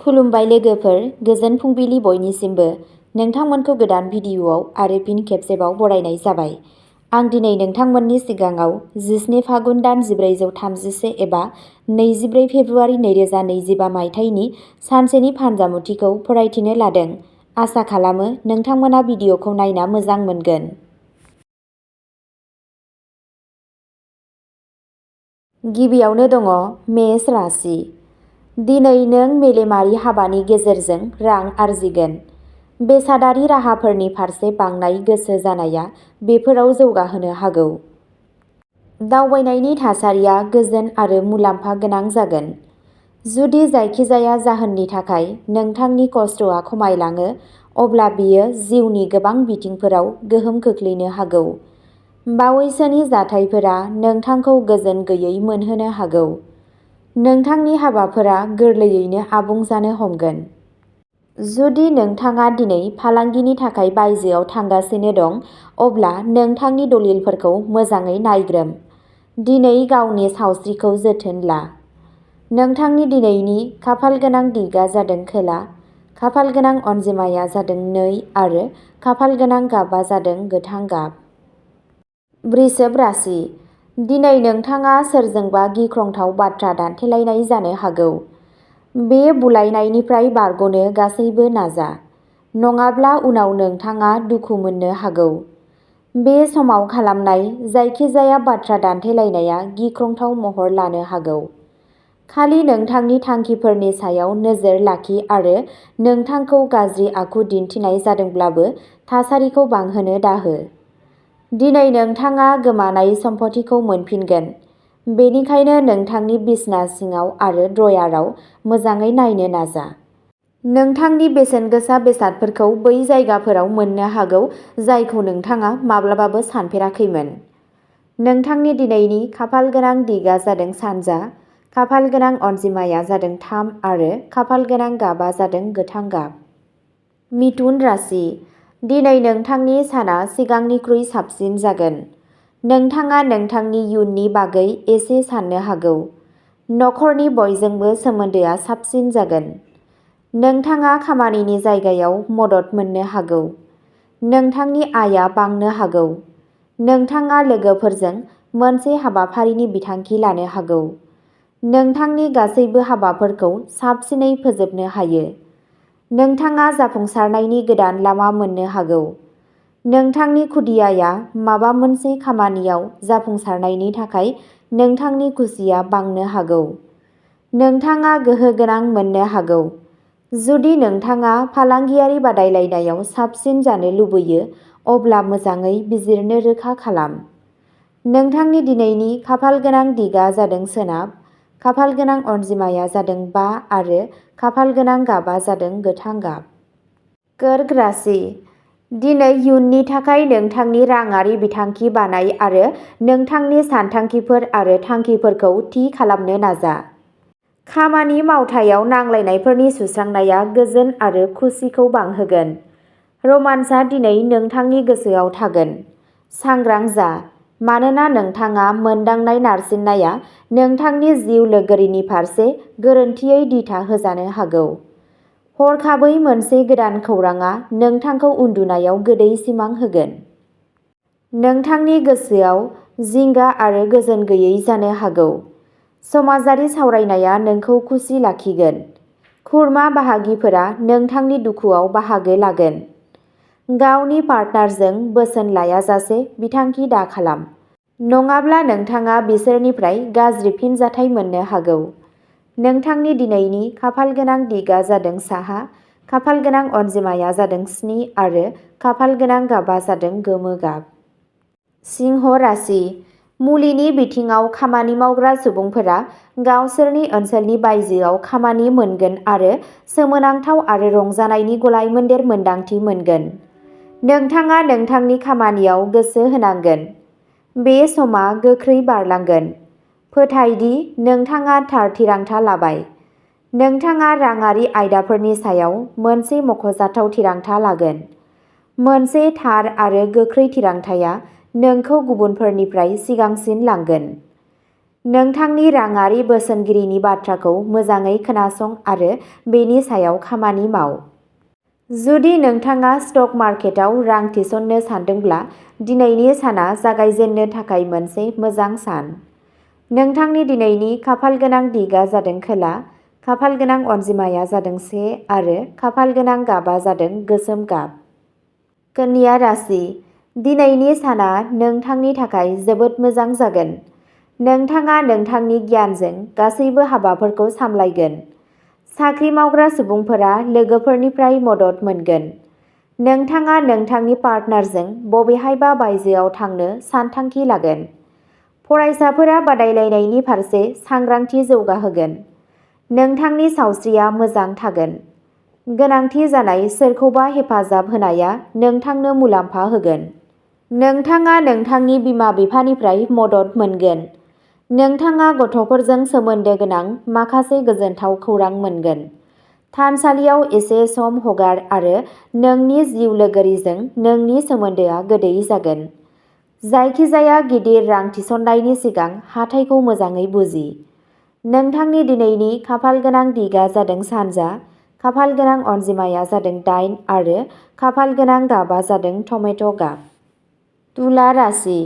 खुलुमबाय लोगोफोर, गोजोन फुंबिलि बयनिसिमबो। नोंथांमोनखौ गोदान भिडिअ'आव आरो फिन खेबसेबाव बरायनाय जाबाय। आं दिनै नोंथांमोननि सिगाङाव 14 फागुन दान 1431 एबा 24 फेब्रुआरि 2025 मायथाइनि सानसेनि फानजामुथिखौ फरायथिनो लादों। आसा खालामो नोंथांमोना भिडिअ'खौ नायना मोजां मोनगोन। गिबियावनो दङ मेष राशि। दिनै नों मेलेमारि हाबानि गेजेरजों रां आरजिगोन। बेसादारि राहाफोरनि फारसे बांनाय गोसो जानाया बेफोराव जौगाहोनो हागौ। दावबायनायनि थासारिया गोजोन आरो मुलाम्फा गोनां जागोन। जुदि जायखिजाया जाहोननि थाखाय नोंथांनि खस्थ'आ खमायलाङो, अब्ला बेयो जिउनि गोबां बिथिंफोराव गोहोम खोख्लैनो हागौ। बावैसोनि जाथायफोरा नोंथांखौ गोजोन गैयै मोनहोनो हागौ। नोंथांनि हाबाफोरा गोरलैयैनो आबुं जानो हमगोन। जुदि नोंथाङा दिनै फालांगिनि थाखाय बायजोआव थांगासिनो दं, अब्ला नोंथांनि दलिलफोरखौ मोजाङै नायग्रोम। दिनै गावनि सावस्रिखौ जोथोन ला। नोंथांनि दिनैनि खाफालगोनां दिगआ जादों खोला, खाफालगोनां अनजिमाया जादों 2 आरो खाफालगोनां गाबआ जादों गोथां गाब। वृषभ राशि। दिनै नोंथाङा सोरजोंबा गिख्रंथाव बाथ्रा दान्थेलायनाय जानो हागौ। बे बुलायनायनिफ्राय बारग'नो गासैबो नाजा, नङाब्ला उनाव नोंथाङा दुखु मोननो हागौ। बे समाव खालामनाय जायखिजाया बाथ्रा दान्थेलायनाया गिख्रंथाव महर लानो हागौ। खालि नोंथांनि थांखिफोरनि सायाव नोजोर लाखि आरो नोंथांखौ गाज्रि आखु दिन्थिनाय जादोंब्लाबो थासारिखौ बांहोनो दाहो। दिनै नोंथाङा गोमानाय सम्फथिखौ मोनफिनगोन, बेनिखायनो नोंथांनि बिसना सिङाव आरो ड्रयाराव मोजाङै नायनो नाजा। नोंथांनि बेसेनगोसा बेसादफोरखौ बै जायगाफोराव मोननो हागौ जायखौ नोंथाङा माब्लाबाबो सानफेराखैमोन। नोंथांनि दिनैनि खाफालगोनां दिगआ जादों सानजा, खाफालगोनां अनजिमाया जादों 3 आरो खाफालगोनां गाबआ जादों गोथां गाब। मिथुन राशि। दिनै नोंथांनि साना सिगांनिख्रुइ साबसिन जागोन। नोंथाङा नोंथांनि इयुननि बागै एसे साननो हागौ। नखरनि बयजोंबो सोमोन्दोआ साबसिन जागोन। नोंथाङा खामानिनि जायगायाव मदद मोननो हागौ। नोंथांनि आयआ बांनो हागौ। नोंथाङा लोगोफोरजों मोनसे हाबाफारिनि बिथांखि लानो हागौ। नोंथांनि गासैबो हाबाफोरखौ साबसिनै फोजोबनो हायो। नोंथाङा जाफुंसारनायनि गोदान लामा मोननो हागौ। नोंथांनि खुदियाया माबा मोनसे खामानियाव जाफुंसारनायनि थाखाय नोंथांनि खुसिया बांनो हागौ। नोंथाङा गोहो गोनां मोननो हागौ। जुदि नोंथाङा फालांगियारि बादायलायनायाव साबसिन जानो लुबैयो, अब्ला मोजाङै बिजिरनो रोखा खालाम। नोंथांनि दिनैनि खाफालगोनां दिगआ जादों सोनाब, खाफालगोनां अनजिमाया जादों 5 आरो खाफालगोनां गाबआ जादों गोथां गाब। कर्क राशि। दिनै इयुननि थाखाय नोंथांनि राङारि बिथांखि बानाय आरो नोंथांनि सानथांखिफोर आरो थांखिफोरखौ थि खालामनो नाजा। खामानि मावथायाव नांलायनायफोरनि सुस्रांनाया गोजोन आरो खुसिखौ बांहोगोन। रमान्सआ दिनै नोंथांनि गोसोआव थागोन। सांग्रां जा, मानोना नोंथाङा मोनदांनाय नारसिननाया नोंथांनि जिउ लोगोरिनि फारसे गोरोन्थियै दिथा होजानो हागौ। हरखाबै मोनसे गोदान खौरांआ नोंथांखौ उन्दुनायाव गोदै सिमां होगोन। नोंथांनि गोसोआव जिंगा आरो गोजोन गैयै जानो हागौ। समाजारि सावरायनाया नोंखौ खुसि लाखिगोन। खुरमा बाहागिफोरा नोंथांनि दुखुआव बाहागो लागोन। गावनि पार्टनारजों बोसोन लायाजासे बिथांखि दाखालाम, नङाब्ला नोंथाङा बिसोरनिफ्राय गाज्रि फिनजाथाय मोननो हागौ। नोंथांनि दिनैनि खाफालगोनां दिगआ जादों साहा, खाफालगोनां अनजिमाया जादों 7 आरो खाफालगोनां गाबआ जादों गोमो गाब। सिंह राशि। मुलिनि बिथिङाव खामानि मावग्रा सुबुंफोरा गावसोरनि ओनसोलनि बायजोआव खामानि मोनगोन आरो सोमोनांथाव आरो रंजानायनि गलायमोन्देर मोन्दांथि मोनगोन। नोंथाङा नोंथांनि खामानियाव गोसो होनांगोन। बे समा गोख्रै बारलांगोन। फोथाय दि नोंथाङा थार थिरांथा लाबाय। नोंथाङा राङारि आयदाफोरनि सायाव मोनसे मख'जाथाव थिरांथा लागोन। मोनसे थार आरो गोख्रै थिरांथाया नोंखौ गुबुनफोरनिफ्राय सिगांसिन लांगोन। नोंथांनि राङारि बोसोनगिरिनि बाथ्राखौ मोजाङै खोनासं आरो बेनि सायाव खामानि माव। जुदि नोंथाङा स्टक मार्केटआव रां थिसननो सानदोंब्ला दिनैनि साना जागायजेननो थाखाय मोनसे मोजां सान। नोंथांनि दिनैनि खाफालगोनां दिगआ जादों खोला, खाफालगोनां अनजिमाया जादों 1 आरो खाफालगोनां गाबआ जादों गोसोम गाब। कन्या राशि, दिनैनि साना नोंथांनि थाखाय जोबोद मोजां जागोन। नोंथाङा नोंथांनि गियानजों गासैबो हाबाफोरखौ सामलायगोन। साख्रि मावग्रा सुबुंफोरा लोगोफोरनिफ्राय मदद मोनगोन। नोंथाङा नोंथांनि पार्टनारजों बबेहायबा बायजोआव थांनो सानथांखि लागोन। फरायसाफोरा बादायलायनायनि फारसे सांग्रांथि जौगाहोगोन। नोंथांनि सावस्रिया मोजां थागोन। गोनांथि जानाय सोरखौबा हेफाजाब होनाया नोंथांनो मुलाम्फा होगोन। नोंथाङा नोंथांनि बिमा-बिफानिफ्राय मदद मोनगोन। नोंथाङा गथ'फोरजों सोमोन्दो गोनां माखासे गोजोनथाव खौरां मोनगोन। थानसालियाव एसे सम हगार आरो नोंनि जिउ लोगोरिजों नोंनि सोमोन्दोआ गोदै जागोन। जायखिजाया गिदिर रां थिसननायनि सिगां हाथाइखौ मोजाङै बुजि। नोंथांनि दिनैनि खाफालगोनां दिगआ जादों सानजा, खाफालगोनां अनजिमाया जादों 8 आरो खाफालगोनां गाबआ जादों टमेट' गाब। तुला राशि,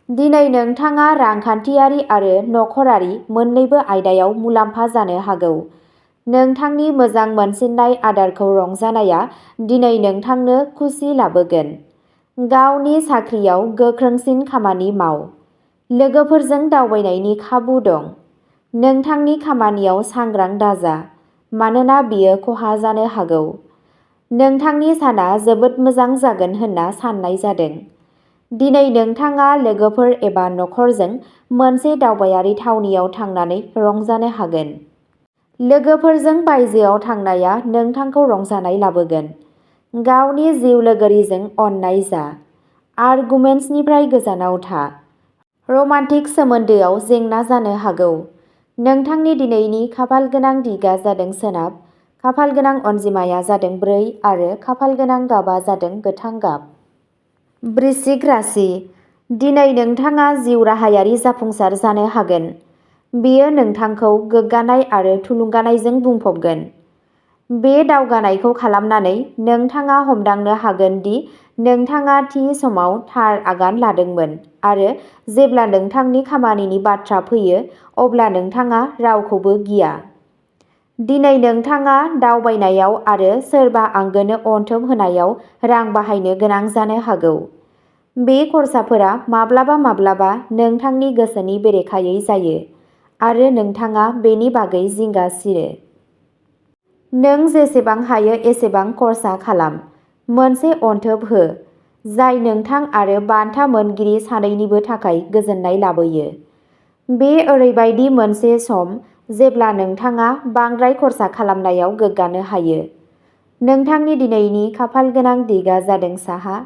दिनै नोंथाङा रांखान्थियारि आरो नखरारि मोन्नैबो आयदायाव मुलाम्फा जानो हागौ। नोंथांनि मोजां मोनसिननाय आदारखौ रंजानाया दिनै नोंथांनो खुसि लाबोगोन। गावनि साख्रियाव गोख्रोंसिन खामानि माव। लोगोफोरजों दावबायनायनि खाबु दं। नोंथांनि खामानियाव सांग्रां दाजा, मानोना बेयो खहा जानो हागौ। नोंथांनि साना जोबोद मोजां जागोन होनना साननाय जादों। दिनै नोंथाङा लोगोफोर एबा नखरजों मोनसे दावबायारि थावनियाव थांनानै रंजानो हागोन। लोगोफोरजों बायजोआव थांनाया नोंथांखौ रंजानाय लाबोगोन। गावनि जिउ लोगोरिजों अननाय जा। आर्गुमेन्ट्सनिफ्राय गोजानाव था। रमान्टिक सोमोन्दोआव जेंना जानो हागौ। नोंथांनि दिनैनि खाफालगोनां दिगआ जादों सोनाब, खाफालगोनां अनजिमाया जादों 4 आरो खाफालगोनां गाबआ जादों गोथां गाब। वृश्चिक राशि, दिनै नोंथाङा जिउ राहायारि जाफुंसार जानो हागोन। बेयो नोंथांखौ गोग्गानाय आरो थुलुंगानायजों बुंफबगोन। बे दावगानायखौ खालामनानै नोंथाङा हमदांनो हागोन दि नोंथाङा थि समाव थार आगान लादोंमोन आरो जेब्ला नोंथांनि खामानिनि बाथ्रा फैयो अब्ला नोंथाङा रावखौबो गिया। दिनै नोंथाङा दावबायनायाव आरो सोरबा आंगोनो अनथोब होनायाव रां बाहायनो गोनां जानो हागौ। बे खरसाफोरा माब्लाबा-माब्लाबा नोंथांनि गोसोनि बेरेखायै जायो आरो नोंथाङा बेनि बागै जिंगा सिरो। नों जेसेबां हायो एसेबां खर्सा खालाम। मोनसे अनथोब हो, जाय नोंथां आरो बान्था मोनगिरि सानैनिबो थाखाय गोजोननाय लाबोयो। बे ओरैबायदि मोनसे सम जेब्ला नोंथाङा बांद्राय खर्सा खालामनायाव गोग्गानो हायो। नोंथांनि दिनैनि खाफालगोनां दिगआ जादों साहा,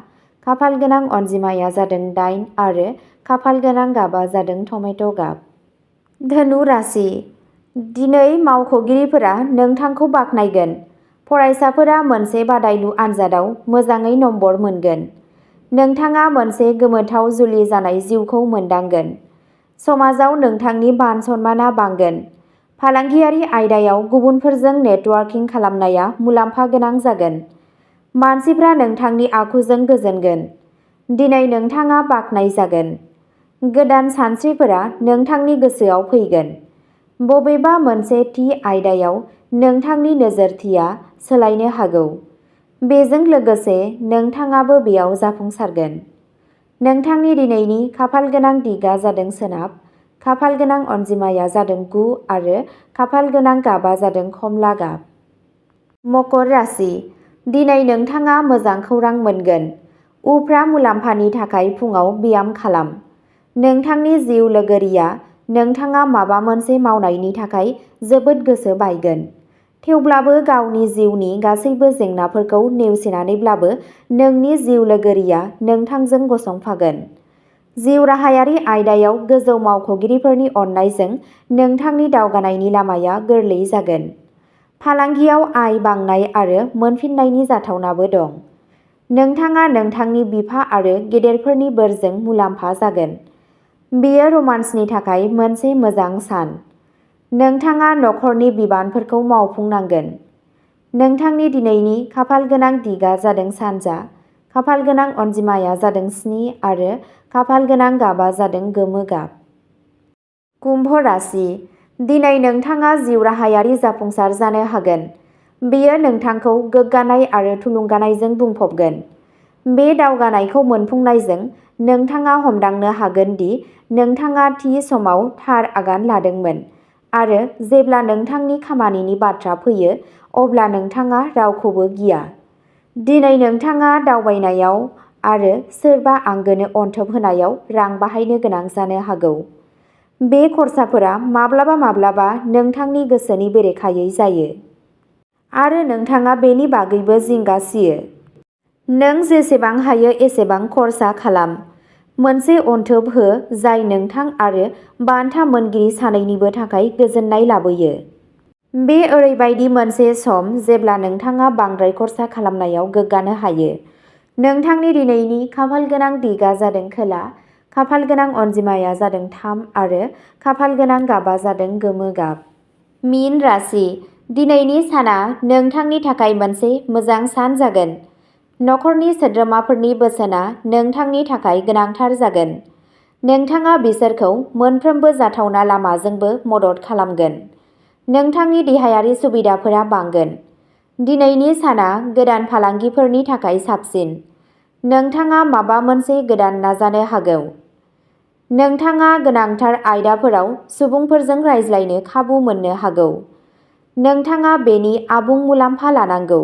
खाफालगोनां अनजिमाया जादों 8 आरो खाफालगोनां गाबआ जादों टमेट' गाब। धनु राशि, दिनै मावख'गिरिफोरा नोंथांखौ बाख्नायगोन। फरायसाफोरा मोनसे बादायलु आनजादआव मोजाङै नम्बर मोनगोन। नोंथाङा मोनसे गोमोथाव जुलि जानाय जिउखौ मोनदांगोन। समाजाव नोंथांनि मान-सन्मानआ बांगोन। फालांगियारि आयदायाव गुबुनफोरजों नेटवर्किं खालामनाया मुलाम्फा गोनां जागोन। मानसिफ्रा नोंथांनि आखुजों गोजोनगोन। दिनै नोंथाङा बाख्नायजागोन। गोदान सानस्रिफोरा नोंथांनि गोसोआव फैगोन। बबेबा मोनसे थि आयदायाव नोंथांनि नोजोरथिया सोलायनो हागौ। बेजों लोगोसे नोंथाङाबो बेयाव जाफुंसारगोन। नोंथांनि दिनैनि खाफालगोनां दिगआ जादों सोनाब, खाफालगोनां अनजिमाया जादों 9 आरो खाफालगोनां गाबआ जादों खमला गाब। मकर राशि, दिनै नोंथाङा मोजां खौरां मोनगोन। उफ्रा मुलाम्फानि थाखाय फुंआव ब्याम खालाम। नोंथांनि जिउ लोगोरिया नोंथाङा माबा मोनसे मावनायनि थाखाय जोबोद गोसो बायगोन। थेवब्लाबो गावनि जिउनि गासैबो जेंनाफोरखौ नेवसिनानैब्लाबो नोंनि जिउ लोगोरिया नोंथांजों गसंफागोन। जिउ राहायारि आयदायाव गोजौ मावख'गिरिफोरनि अननायजों नोंथांनि दावगानायनि लामाया गोरलै जागोन। फालांगियाव आय बांनाय आरो मोनफिन्नायनि जाथावनाबो दं। नोंथाङा नोंथांनि बिफा आरो गेदेरफोरनि बोरजों मुलाम्फा जागोन। बेयो रमान्सनि थाखाय मोनसे मोजां सान। नोंथाङा नखरनि बिबानफोरखौ मावफुंनांगोन। नोंथांनि दिनैनि खाफालगोनां दिगा जादों सानजा, खाफालगोनां अनजिमाया जादों 7 आरो खाफालगोनां गाबा जादों गोमो गाब। कुम्भ राशि, दिनै नोंथाङा जिउ राहायारि जाफुंसार जानो हागोन। बेयो नोंथांखौ गोग्गानाय आरो थुलुंगानायजों बुंफबगोन। बे दावगानायखौ मोनफुंनायजों, नोंथाङा हमदांनो हागोन दि नोंथाङा थि समाव थार आगान लादोंमोन आरो जेब्ला नोंथांनि खामानिनि बाथ्रा फैयो अब्ला नोंथाङा रावखौबो गिया। दिनै नोंथाङा दावबायनायाव आरो सोरबा आंगोनो अनथोब होनायाव रां बाहायनो गोनां जानो हागौ। बे खर्साफोरा माब्लाबा-माब्लाबा नोंथांनि गोसोनि बेरेखायै जायो आरो नोंथाङा बेनि बागैबो जिंगा सियो। नों जेसेबां हायो एसेबां खर्सा खालाम। मोनसे अनथोब हो जाय नोंथां आरो बान्था मोनगिरि सानैनिबो थाखाय गोजोननाय लाबोयो। बे ओरैबायदि मोनसे सम जेब्ला नोंथाङा बांद्राय खर्सा खालामनायाव गोग्गानो हायो। नोंथांनि दिनैनि खाफालगोनां दिगा जादों खोला, खाफालगोनां अनजिमाया जादों 3 आरो खाफालगोनां गाबा जादों गोमो गाब। मीन राशि, दिनैनि साना नोंथांनि थाखाय मोनसे मोजां सान जागोन। नखरनि सोद्रोमाफोरनि बोसोनआ नोंथांनि थाखाय गोनांथार जागोन। नोंथाङा बिसोरखौ मोनफ्रोमबो जाथावना लामाजोंबो मदद खालामगोन। नोंथांनि देहायारि सुबिदाफोरा बांगोन। दिनैनि साना गोदान फालांगिफोरनि थाखाय साबसिन। नोंथाङा माबा मोनसे गोदान नाजानो हागौ। नोंथाङा गोनांथार आयदाफोराव सुबुंफोरजों रायज्लायनो खाबु मोननो हागौ। नोंथाङा बेनि आबुं मुलाम्फा लानांगौ।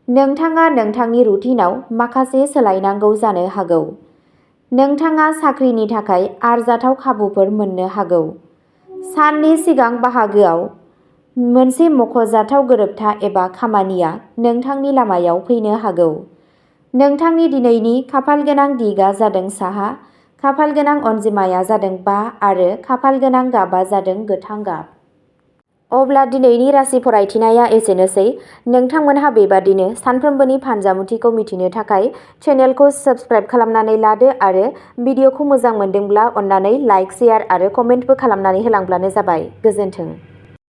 नोंथाङा नोंथांनि रुटिनआव माखासे सोलायनांगौ जानो हागौ। नोंथाङा साख्रिनि थाखाय आरजाथाव खाबुफोर मोननो हागौ। साननि सिगां बाहागोआव मोनसे मख'जाथाव गोरोबथा एबा खामानिया नोंथांनि लामायाव फैनो हागौ। नोंथांनि दिनैनि खाफालगोनां दिगा जादों साहा, खाफालगोनां अनजिमाया जादों 5 आरो खाफालगोनां गाबा जादों गोथां गाब। अब्ला दिनैनि राशि फरायथिनाया एसेनोसै। नोंथांमोनहा बेबादिनो सानफ्रोमबोनि फानजामुथिखौ मिथिनो थाखाय चेनेलखौ साबस्क्राइब खालामनानै लादो आरो भिडिअखौ मोजां मोनदोंब्ला अन्नानै लाइक, शेयार आरो कमेन्टबो खालामनानै होलांब्लानो जाबाय। गोजोन्थों।